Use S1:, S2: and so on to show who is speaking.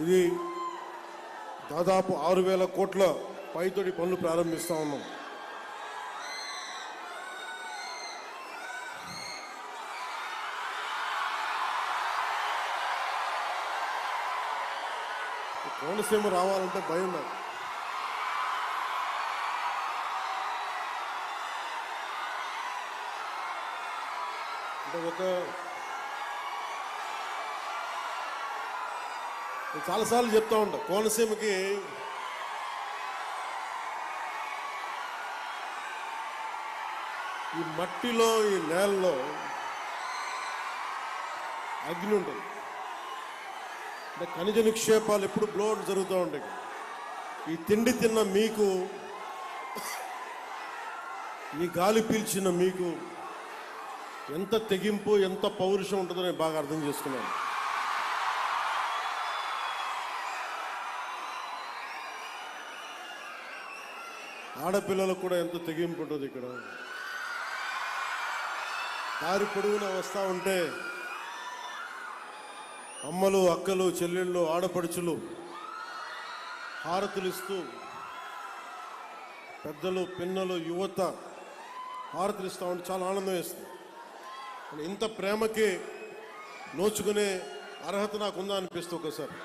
S1: ఇది దాదాపు 6,000 కోట్ల పైతొడి పనులు ప్రారంభిస్తా ఉన్నాం. కోనసీమ రావాలంటే భయం నాకు. అంటే చాలాసార్లు చెప్తా ఉంటా, కోనసీమకి ఈ మట్టిలో ఈ నేలలో అగ్ని ఉంటుంది. అంటే ఖనిజ నిక్షేపాలు ఎప్పుడు బ్లోడ్ జరుగుతూ ఉంటాయి. ఈ తిండి తిన్న మీకు, ఈ గాలి పీల్చిన మీకు ఎంత తెగింపు, ఎంత పౌరుషం ఉంటుందో నేను బాగా అర్థం చేసుకున్నాను. ఆడపిల్లలకు కూడా ఎంత తెగింపు ఉంటుంది. ఇక్కడ దారి పొడవునా వస్తూ ఉంటే అమ్మలు, అక్కలు, చెల్లెళ్ళు, ఆడపడుచులు హారతులు ఇస్తూ, పెద్దలు, పిన్నలు, యువత హారతులు ఇస్తూ ఉంటే చాలా ఆనందం వేస్తుంది. ఇంత ప్రేమకి నోచుకునే అర్హత నాకుందా అనిపిస్తుంది ఒకసారి.